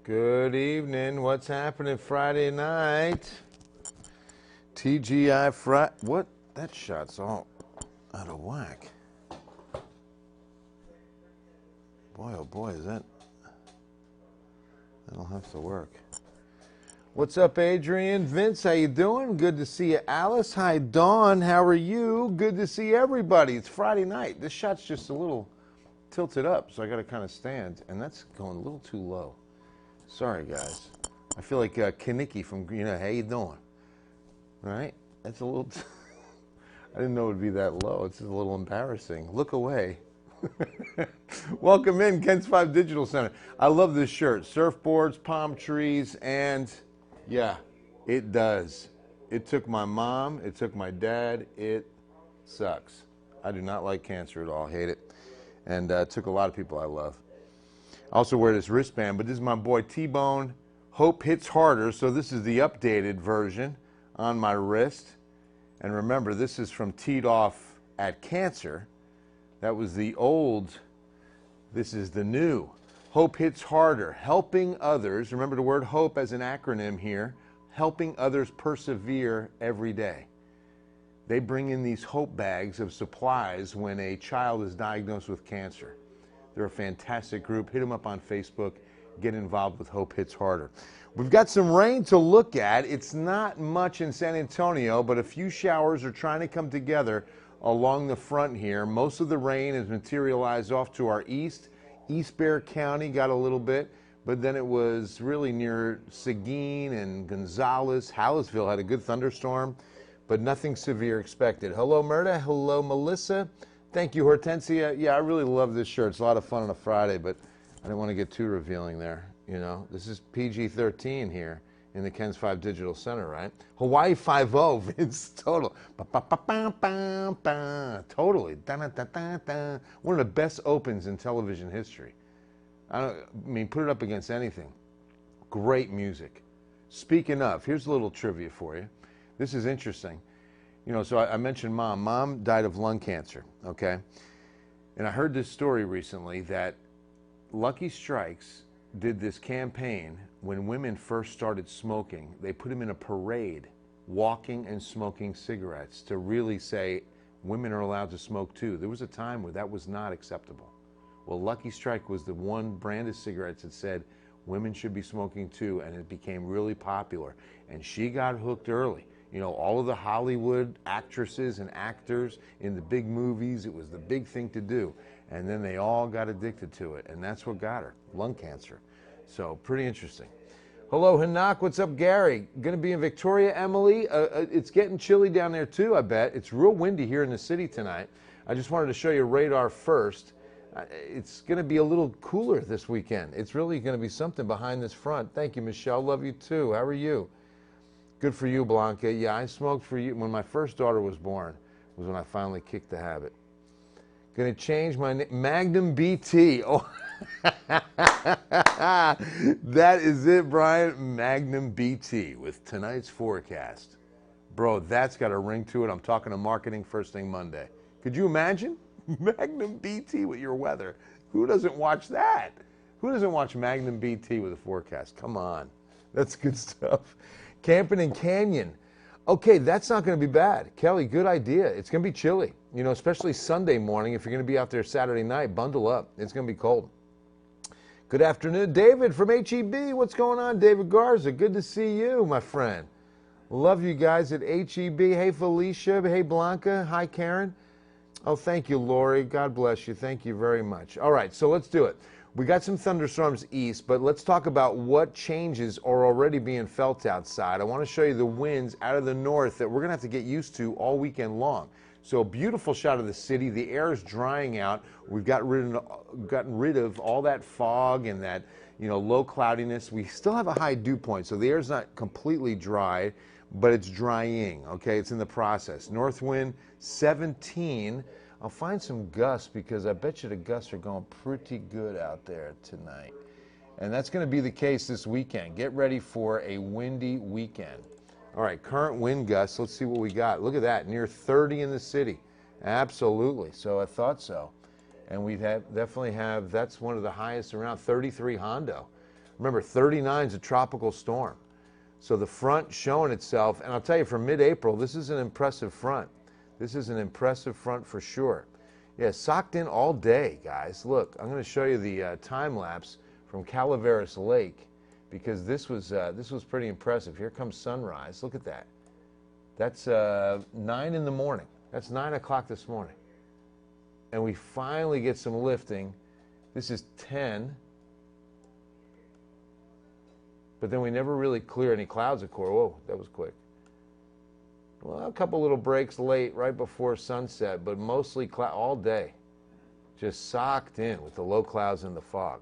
Good evening. What's happening Friday night? TGI Friday. What? That shot's all out of whack. Boy, oh boy, is that... That'll have to work. What's up, Adrian? Vince, how you doing? Good to see you. Alice, hi. Dawn, how are you? Good to see everybody. It's Friday night. This shot's just a little tilted up, so I got to kind of stand, and that's going a little too low. Sorry, guys. I feel like Kaniki from, how you doing? All right? That's a little... I didn't know it would be that low. It's just a little embarrassing. Look away. Welcome in, Ken's 5 Digital Center. I love this shirt. Surfboards, palm trees, and yeah, it does. It took my mom. It took my dad. It sucks. I do not like cancer at all. Hate it. And it took a lot of people I love. I also wear this wristband, but this is my boy T-Bone. Hope hits harder. So this is the updated version on my wrist. And remember, this is from Teed Off at Cancer. That was the old. This is the new. Hope hits harder. Helping others. Remember the word hope as an acronym here. Helping others persevere every day. They bring in these hope bags of supplies when a child is diagnosed with cancer. They're a fantastic group. Hit them up on Facebook. Get involved with Hope Hits Harder. We've got some rain to look at. It's not much in San Antonio, but a few showers are trying to come together along the front here. Most of the rain has materialized off to our east. East Bexar County got a little bit, but then it was really near Seguin and Gonzales. Hallisville had a good thunderstorm, but nothing severe expected. Hello, Myrta. Hello, Melissa. Thank you, Hortensia. Yeah, I really love this shirt. It's a lot of fun on a Friday, but I didn't want to get too revealing there. This is PG-13 here in the Ken's 5 Digital Center, right? Hawaii 5-0, Vince, total. Totally. One of the best opens in television history. I mean, put it up against anything. Great music. Speaking of, here's a little trivia for you. This is interesting. So I mentioned Mom. Mom died of lung cancer, okay? And I heard this story recently that Lucky Strikes did this campaign when women first started smoking. They put them in a parade, walking and smoking cigarettes to really say women are allowed to smoke too. There was a time where that was not acceptable. Well, Lucky Strike was the one brand of cigarettes that said women should be smoking too, and it became really popular. And she got hooked early. All of the Hollywood actresses and actors in the big movies, it was the big thing to do. And then they all got addicted to it, and that's what got her, lung cancer. So, pretty interesting. Hello, Hanak. What's up, Gary? Going to be in Victoria, Emily? It's getting chilly down there, too, I bet. It's real windy here in the city tonight. I just wanted to show you radar first. It's going to be a little cooler this weekend. It's really going to be something behind this front. Thank you, Michelle. Love you, too. How are you? Good for you, Blanca. Yeah, I smoked for you. When my first daughter was born was when I finally kicked the habit. Going to change my name. Magnum BT. Oh, that is it, Brian. Magnum BT with tonight's forecast. Bro, that's got a ring to it. I'm talking to marketing first thing Monday. Could you imagine? Magnum BT with your weather. Who doesn't watch that? Who doesn't watch Magnum BT with a forecast? Come on. That's good stuff. Camping in Canyon. Okay, that's not going to be bad. Kelly, good idea. It's going to be chilly, especially Sunday morning. If you're going to be out there Saturday night, bundle up. It's going to be cold. Good afternoon, David from HEB. What's going on, David Garza? Good to see you, my friend. Love you guys at HEB. Hey, Felicia. Hey, Blanca. Hi, Karen. Oh, thank you, Lori. God bless you. Thank you very much. All right, so let's do it. We got some thunderstorms east, but let's talk about what changes are already being felt outside. I want to show you the winds out of the north that we're going to have to get used to all weekend long. So a beautiful shot of the city. The air is drying out. We've gotten rid of all that fog and that low cloudiness. We still have a high dew point, so the air's not completely dry, but it's drying. Okay, it's in the process. North wind 17. I'll find some gusts because I bet you the gusts are going pretty good out there tonight. And that's going to be the case this weekend. Get ready for a windy weekend. All right, current wind gusts. Let's see what we got. Look at that, near 30 in the city. Absolutely. So I thought so. And we definitely have, that's one of the highest around, 33 Hondo. Remember, 39 is a tropical storm. So the front showing itself, and I'll tell you, for mid-April, this is an impressive front. This is an impressive front for sure. Yeah, socked in all day, guys. Look, I'm going to show you the time lapse from Calaveras Lake, because this was pretty impressive. Here comes sunrise. Look at that. That's 9 in the morning. That's 9 o'clock this morning. And we finally get some lifting. This is 10. But then we never really clear any clouds, of course. Whoa, that was quick. Well, a couple little breaks late, right before sunset, but mostly all day. Just socked in with the low clouds and the fog.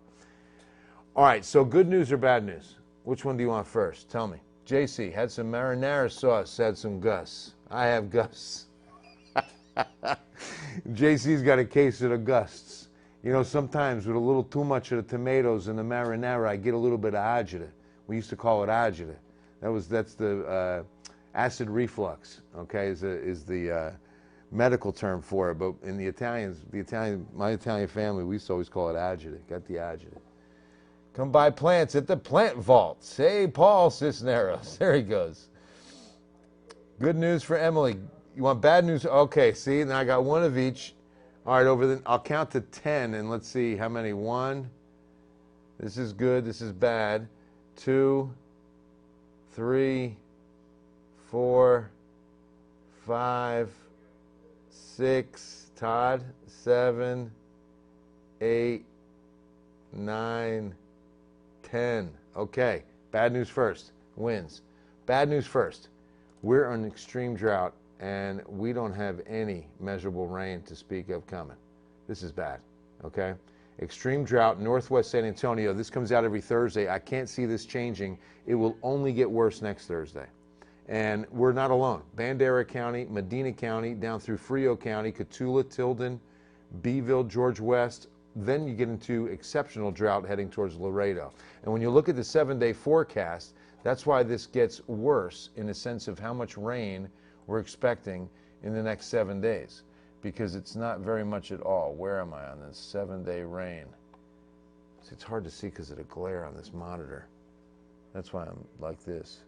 All right, so good news or bad news? Which one do you want first? Tell me. JC, had some marinara sauce, had some Gus. I have Gus. JC's got a case of the Gusts. You know, sometimes with a little too much of the tomatoes and the marinara, I get a little bit of agita. We used to call it agita. That's the acid reflux. Okay, is the medical term for it. But in my Italian family, we used to always call it agita. Got the agita. Come buy plants at the Plant Vaults. Hey, Paul Cisneros. There he goes. Good news for Emily. You want bad news? Okay, see, now I got one of each. All right, I'll count to 10, and let's see how many. 1. This is good. This is bad. 2, 3, 4, 5, 6. Todd. 7, 8, 9, 10. Okay, bad news first. Wins. Bad news first. We're on extreme drought, and we don't have any measurable rain to speak of coming. This is bad, okay? Extreme drought, northwest San Antonio. This comes out every Thursday. I can't see this changing. It will only get worse next Thursday. And we're not alone. Bandera County, Medina County, down through Frio County, Cotulla, Tilden, Beeville, George West. Then you get into exceptional drought heading towards Laredo. And when you look at the 7-day forecast, that's why this gets worse in the sense of how much rain we're expecting in the next 7 days, because it's not very much at all. Where am I on this 7-day rain? See, it's hard to see because of the glare on this monitor. That's why I'm like this.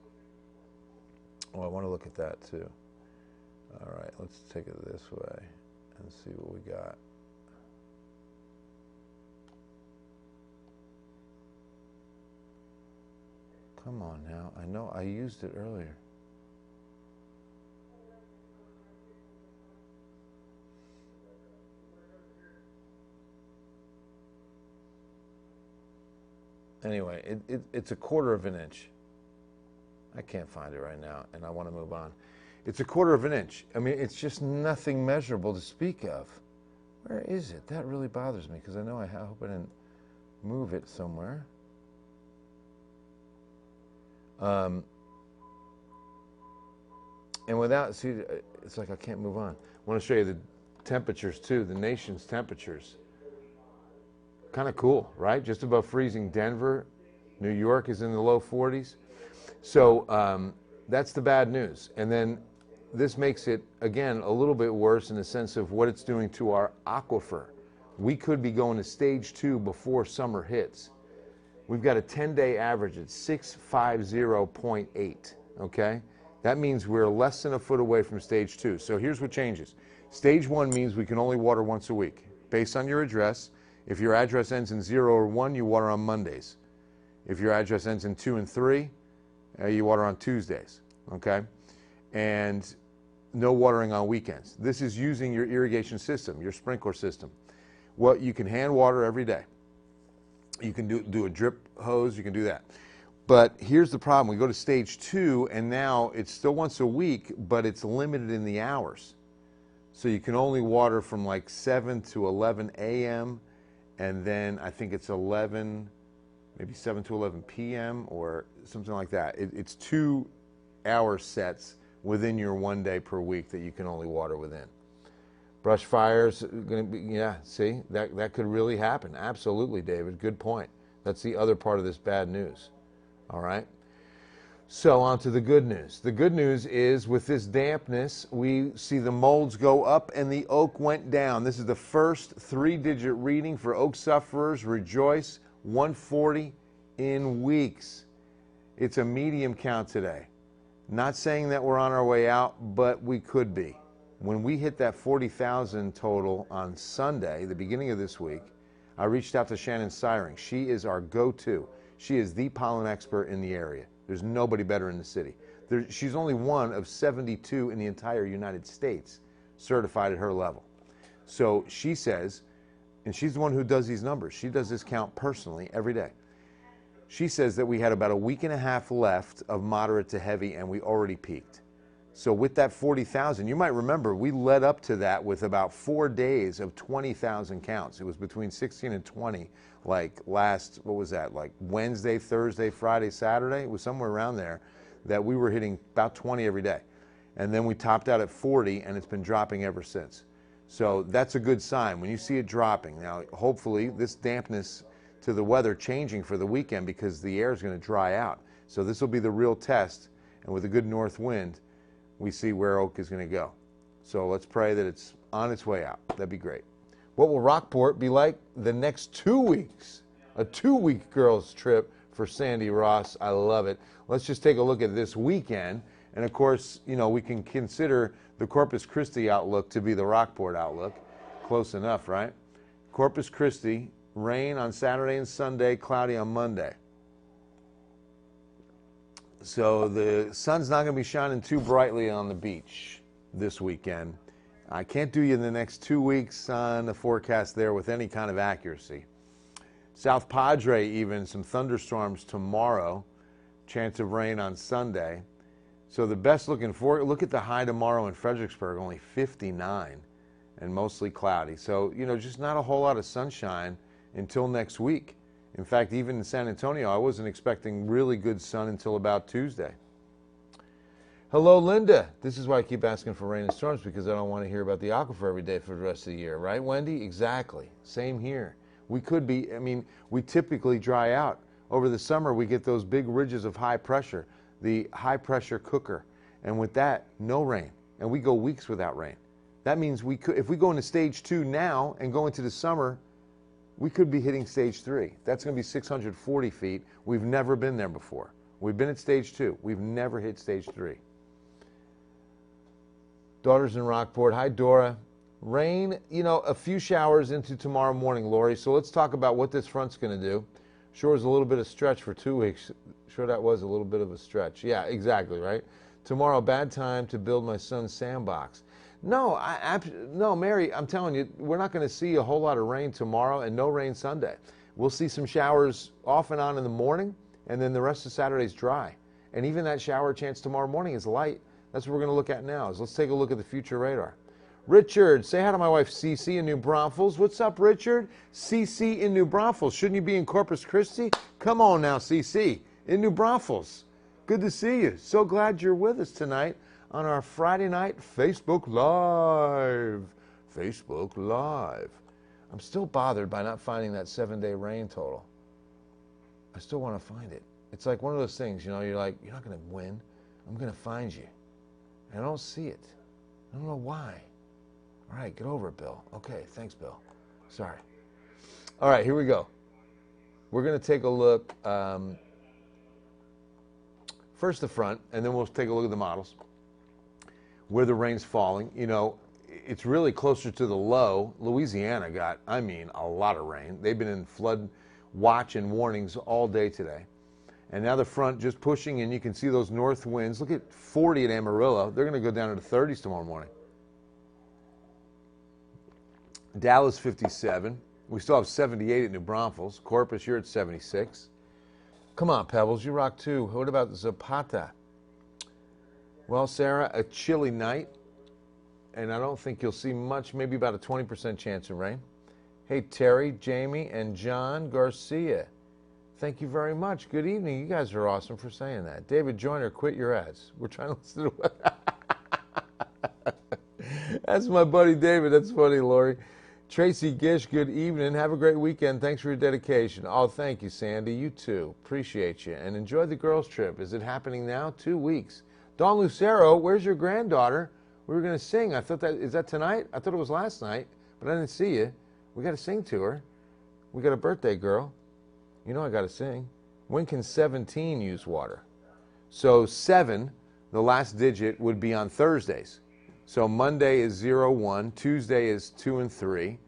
Oh, I want to look at that too. All right, let's take it this way and see what we got. Come on now. I know I used it earlier. Anyway, it's a 1/4 of an inch. I can't find it right now, and I want to move on. It's a 1/4 of an inch. I mean, it's just nothing measurable to speak of. Where is it? That really bothers me, because I know I hope I didn't move it somewhere. And without, see, it's like I can't move on. I want to show you the temperatures too, the nation's temperatures. Kind of cool, right? Just above freezing. Denver, New York is in the low 40s. So that's the bad news. And then this makes it, again, a little bit worse in the sense of what it's doing to our aquifer. We could be going to stage 2 before summer hits. We've got a 10-day average at 650.8, okay? That means we're less than a foot away from stage 2. So here's what changes. Stage 1 means we can only water once a week. Based on your address, if your address ends in 0 or 1, you water on Mondays. If your address ends in 2 and 3, you water on Tuesdays, okay? And no watering on weekends. This is using your irrigation system, your sprinkler system. Well, you can hand water every day. You can do a drip hose, you can do that. But here's the problem. We go to stage 2, and now it's still once a week, but it's limited in the hours. So you can only water from like 7 to 11 a.m., and then I think it's 11, maybe 7 to 11 p.m. or something like that. It's 2-hour sets within your 1 day per week that you can only water within. Brush fires, gonna be, yeah, see, that could really happen. Absolutely, David, good point. That's the other part of this bad news, all right? So on to the good news. The good news is with this dampness, we see the molds go up and the oak went down. This is the first 3-digit reading for oak sufferers. Rejoice, 140 in weeks. It's a medium count today. Not saying that we're on our way out, but we could be. When we hit that 40,000 total on Sunday, the beginning of this week, I reached out to Shannon Siring. She is our go-to. She is the pollen expert in the area. There's nobody better in the city. She's only one of 72 in the entire United States certified at her level. So she says, and she's the one who does these numbers. She does this count personally every day. She says that we had about a week and a half left of moderate to heavy, and we already peaked. So with that 40,000, you might remember we led up to that with about 4 days of 20,000 counts. It was between 16 and 20, like last, what was that, like Wednesday, Thursday, Friday, Saturday? It was somewhere around there that we were hitting about 20 every day. And then we topped out at 40, and it's been dropping ever since. So that's a good sign when you see it dropping. Now, hopefully, this dampness to the weather changing for the weekend because the air is going to dry out. So this will be the real test, and with a good north wind, we see where Oak is going to go. So let's pray that it's on its way out. That'd be great. What will Rockport be like the next 2 weeks? A 2-week girls trip for Sandy Ross. I love it. Let's just take a look at this weekend. And of course, you know, we can consider the Corpus Christi outlook to be the Rockport outlook. Close enough, right? Corpus Christi, rain on Saturday and Sunday, cloudy on Monday. So the sun's not going to be shining too brightly on the beach this weekend. I can't do you in the next 2 weeks on the forecast there with any kind of accuracy. South Padre even, some thunderstorms tomorrow, chance of rain on Sunday. So the best looking for, look at the high tomorrow in Fredericksburg, only 59 and mostly cloudy. So, you know, just not a whole lot of sunshine until next week. In fact, even in San Antonio, I wasn't expecting really good sun until about Tuesday. Hello, Linda. This is why I keep asking for rain and storms, because I don't want to hear about the aquifer every day for the rest of the year. Right, Wendy? Exactly. Same here. We could be, I mean, we typically dry out. Over the summer, we get those big ridges of high pressure, the high pressure cooker. And with that, no rain. And we go weeks without rain. That means we could, if we go into stage 2 now and go into the summer, we could be hitting stage 3. That's going to be 640 feet. We've never been there before. We've been at stage 2. We've never hit stage 3. Daughters in Rockport. Hi, Dora. Rain, you know, a few showers into tomorrow morning, Lori. So let's talk about what this front's going to do. Sure was a little bit of stretch for 2 weeks. Sure that was a little bit of a stretch. Yeah, exactly, right? Tomorrow, bad time to build my son's sandbox. No, no, Mary, I'm telling you, we're not going to see a whole lot of rain tomorrow and no rain Sunday. We'll see some showers off and on in the morning, and then the rest of Saturday's dry. And even that shower chance tomorrow morning is light. That's what we're going to look at now. Is let's take a look at the future radar. Richard, say hi to my wife Cece in New Braunfels. What's up, Richard? Cece in New Braunfels. Shouldn't you be in Corpus Christi? Come on now, Cece, in New Braunfels. Good to see you. So glad you're with us tonight on our Friday night Facebook Live. Facebook Live. I'm still bothered by not finding that 7-day rain total. I still want to find it. It's like one of those things, you know, you're like, you're not going to win. I'm going to find you. And I don't see it. I don't know why. All right, get over it, Bill. Okay, thanks, Bill. Sorry. All right, here we go. We're going to take a look, first the front, and then we'll take a look at the models, where the rain's falling. You know, it's really closer to the low. Louisiana got, I mean, a lot of rain. They've been in flood watch and warnings all day today. And now the front just pushing in. You can see those north winds. Look at 40 at Amarillo. They're going to go down to the 30s tomorrow morning. Dallas 57. We still have 78 at New Braunfels. Corpus, you're at 76. Come on, Pebbles, you rock too. What about Zapata? Well, Sarah, a chilly night, and I don't think you'll see much, maybe about a 20% chance of rain. Hey, Terry, Jamie, and John Garcia. Thank you very much. Good evening. You guys are awesome for saying that. David Joyner, quit your ads. We're trying to listen to That's my buddy David. That's funny, Lori. Tracy Gish, good evening. Have a great weekend. Thanks for your dedication. Oh, thank you, Sandy. You too. Appreciate you. And enjoy the girls' trip. Is it happening now? 2 weeks. Dawn Lucero, where's your granddaughter? We were going to sing. I thought that, is that tonight? I thought it was last night, but I didn't see you. We got to sing to her. We got a birthday girl. You know I got to sing. When can 17 use water? So 7, the last digit, would be on Thursdays. So Monday is 0, 1, Tuesday is 2 and 3,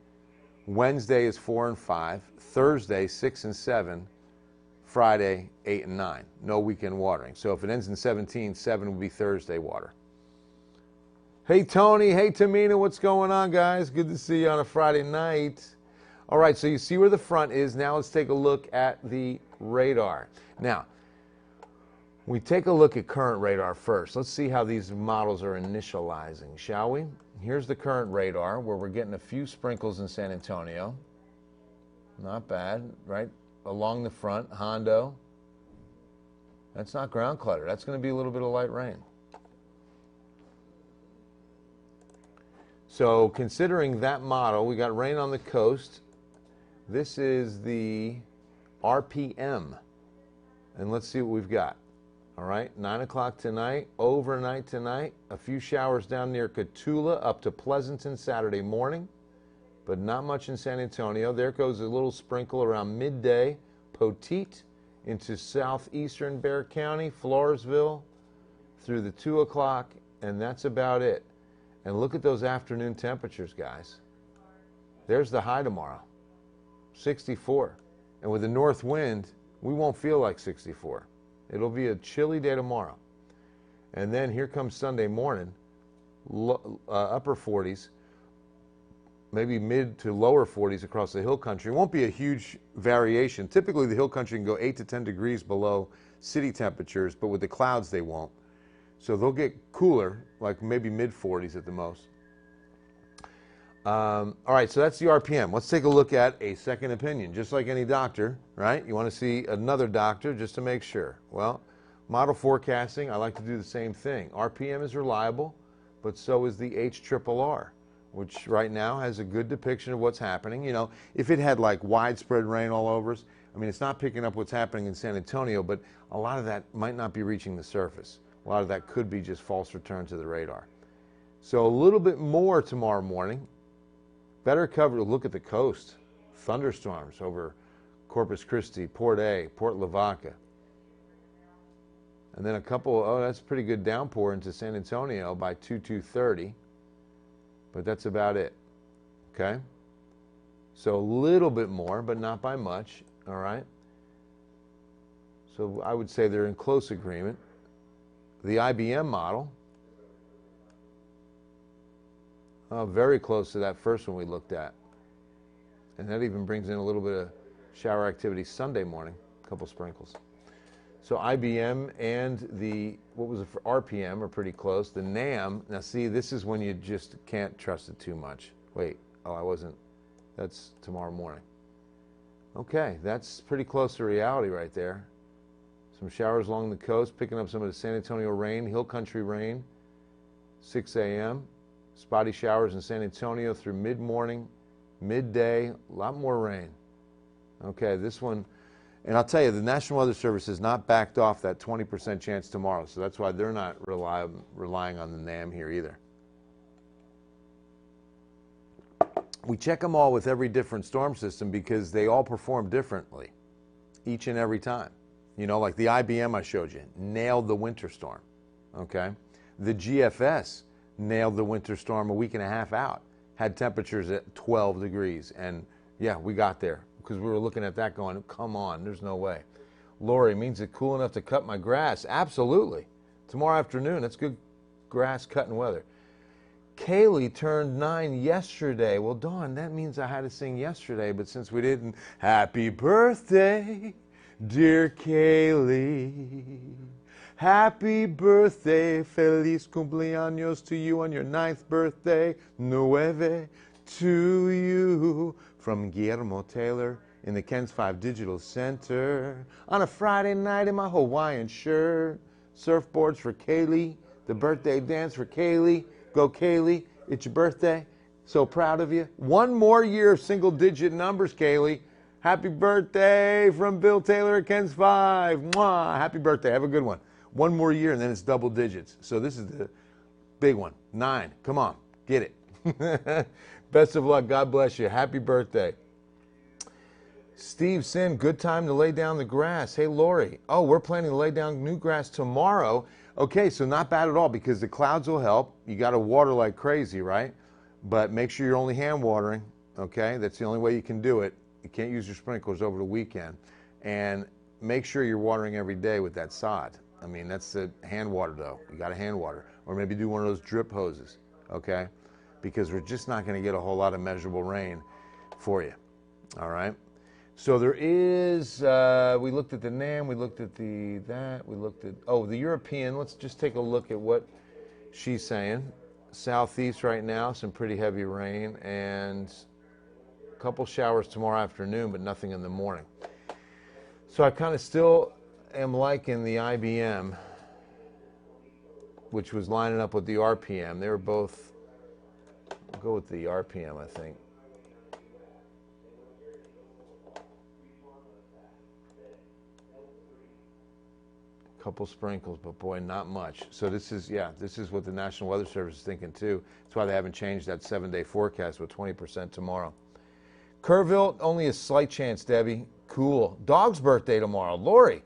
Wednesday is 4 and 5, Thursday 6 and 7, Friday 8 and 9. No weekend watering. So if it ends in 17, 7 would be Thursday water. Hey Tony, hey Tamina, what's going on, guys? Good to see you on a Friday night. All right, so you see where the front is. Now let's take a look at the radar. Now, we take a look at current radar first. Let's see how these models are initializing, shall we? Here's the current radar where we're getting a few sprinkles in San Antonio. Not bad, right? Along the front, Hondo. That's not ground clutter. That's going to be a little bit of light rain. So considering that model, we got rain on the coast. This is the RPM. And let's see what we've got. All right, 9 o'clock tonight, overnight tonight, a few showers down near Cotulla up to Pleasanton Saturday morning, but not much in San Antonio. There goes a little sprinkle around midday, Poteet into southeastern Bexar County, Floresville, through the 2 o'clock, and that's about it. And look at those afternoon temperatures, guys. There's the high tomorrow, 64. And with the north wind, we won't feel like 64. It'll be a chilly day tomorrow. And then here comes Sunday morning, upper 40s, maybe mid to lower 40s across the hill country. It won't be a huge variation. Typically the hill country can go 8 to 10 degrees below city temperatures, but with the clouds they won't. So they'll get cooler, like maybe mid 40s at the most. All right, so that's the RPM. Let's take a look at a second opinion. Just like any doctor, right? You want to see another doctor just to make sure. Well, model forecasting, I like to do the same thing. RPM is reliable, but so is the HRRR, which right now has a good depiction of what's happening. You know, if it had like widespread rain all over us, I mean, it's not picking up what's happening in San Antonio, but a lot of that might not be reaching the surface. A lot of that could be just false return to the radar. So a little bit more tomorrow morning. Better coverage. Look at the coast. Thunderstorms over Corpus Christi, Port A, Port Lavaca. And then a couple, oh, that's a pretty good downpour into San Antonio by 2:30. But that's about it. Okay? So a little bit more, but not by much. All right? So I would say they're in close agreement. The IBM model, very close to that first one we looked at. And that even brings in a little bit of shower activity Sunday morning, a couple sprinkles. So IBM and the, what was it for RPM are pretty close. The NAM, now see, this is when you just can't trust it too much. Wait, oh, I wasn't, that's tomorrow morning. Okay, that's pretty close to reality right there. Some showers along the coast, picking up some of the San Antonio rain, hill country rain, 6 a.m. Spotty showers in San Antonio through mid-morning, midday, a lot more rain. Okay, this one, and I'll tell you, the National Weather Service has not backed off that 20% chance tomorrow, so that's why they're not relying on the NAM here either. We check them all with every different storm system because they all perform differently each and every time. You know, like the IBM I showed you, nailed the winter storm, okay? The GFS nailed the winter storm a week and a half out, had temperatures at 12 degrees, and yeah, we got there because we were looking at that going, come on, there's no way. Lori, means it cool enough to cut my grass? Absolutely. Tomorrow afternoon, that's good grass cutting weather. Kaylee turned 9 yesterday. Well, Dawn, that means I had to sing yesterday, but since we didn't, happy birthday, dear Kaylee, happy birthday, feliz cumpleaños to you on your 9th birthday, nueve to you, from Guillermo Taylor in the Ken's 5 Digital Center, on a Friday night in my Hawaiian shirt, surfboards for Kaylee, the birthday dance for Kaylee, go Kaylee, it's your birthday, so proud of you. One more year of single-digit numbers, Kaylee. Happy birthday from Bill Taylor at Ken's 5. Mwah. Happy birthday. Have a good one. One more year, and then it's double digits. So this is the big one. 9. Come on. Get it. Best of luck. God bless you. Happy birthday. Steve Sin, good time to lay down the grass. Hey, Lori. Oh, we're planning to lay down new grass tomorrow. Okay, so not bad at all because the clouds will help. You got to water like crazy, right? But make sure you're only hand watering, okay? That's the only way you can do it. You can't use your sprinklers over the weekend. And make sure you're watering every day with that sod. I mean, that's the hand water, though. You got to hand water. Or maybe do one of those drip hoses, okay? Because we're just not going to get a whole lot of measurable rain for you, all right? So there is, we looked at the NAM, we looked at we looked at, the European. Let's just take a look at what she's saying. Southeast right now, some pretty heavy rain, and a couple showers tomorrow afternoon, but nothing in the morning. So I kind of still am liking the IBM, which was lining up with the RPM. They were both, I'll go with the RPM, I think. Couple sprinkles, but boy, not much. So this is what the National Weather Service is thinking too. That's why they haven't changed that 7-day forecast with 20% tomorrow. Kerrville, only a slight chance, Debbie. Cool. Dog's birthday tomorrow. Lori.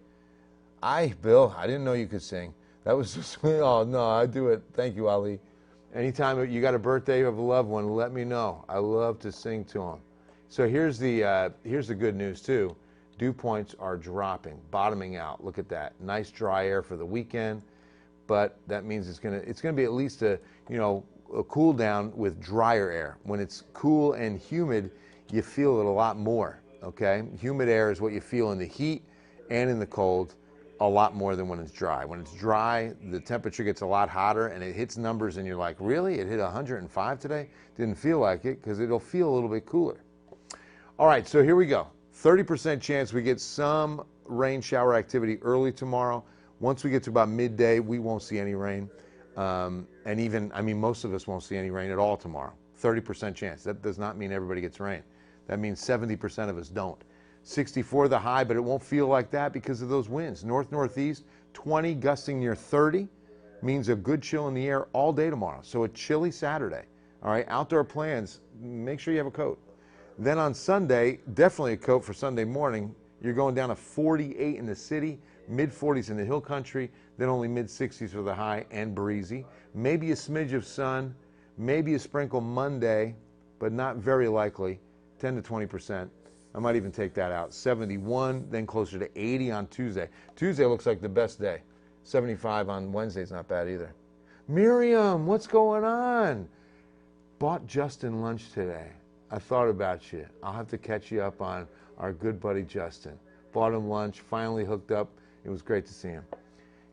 Bill, I didn't know you could sing. That was just, oh no, I do it. Thank you, Ali. Anytime you got a birthday of a loved one, let me know. I love to sing to them. So here's the good news too. Dew points are dropping, bottoming out. Look at that. Nice dry air for the weekend, but that means it's gonna be at least a cool down with drier air. When it's cool and humid, you feel it a lot more. Okay, humid air is what you feel in the heat and in the cold a lot more than when it's dry. When it's dry, the temperature gets a lot hotter and it hits numbers and you're like, really? It hit 105 today? Didn't feel like it because it'll feel a little bit cooler. All right, so here we go. 30% chance we get some rain shower activity early tomorrow. Once we get to about midday, we won't see any rain. Most of us won't see any rain at all tomorrow. 30% chance. That does not mean everybody gets rain. That means 70% of us don't. 64 the high, but it won't feel like that because of those winds. North-northeast, 20 gusting near 30 means a good chill in the air all day tomorrow. So a chilly Saturday. All right, outdoor plans, make sure you have a coat. Then on Sunday, definitely a coat for Sunday morning. You're going down to 48 in the city, mid-40s in the hill country, then only mid-60s for the high and breezy. Maybe a smidge of sun, maybe a sprinkle Monday, but not very likely, 10 to 20%. I might even take that out. 71, then closer to 80 on Tuesday. Tuesday looks like the best day. 75 on Wednesday's not bad either. Miriam, what's going on? Bought Justin lunch today. I thought about you. I'll have to catch you up on our good buddy Justin. Bought him lunch, finally hooked up. It was great to see him.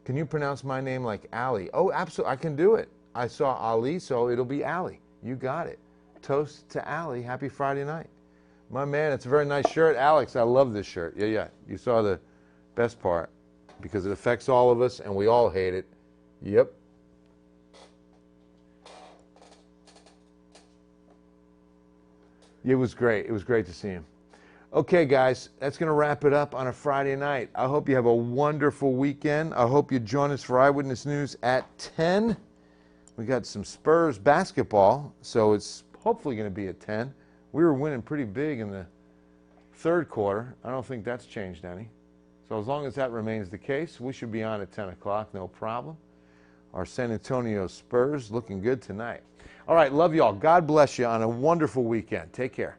Can you pronounce my name like Ali? Oh, absolutely. I can do it. I saw Ali, so it'll be Ali. You got it. Toast to Ali. Happy Friday night. My man, it's a very nice shirt. Alex, I love this shirt. Yeah. You saw the best part because it affects all of us and we all hate it. Yep. It was great. It was great to see him. Okay, guys, that's going to wrap it up on a Friday night. I hope you have a wonderful weekend. I hope you join us for Eyewitness News at 10. We got some Spurs basketball, so it's hopefully going to be at 10. We were winning pretty big in the third quarter. I don't think that's changed any. So as long as that remains the case, we should be on at 10 o'clock, no problem. Our San Antonio Spurs looking good tonight. All right, love y'all. God bless you on a wonderful weekend. Take care.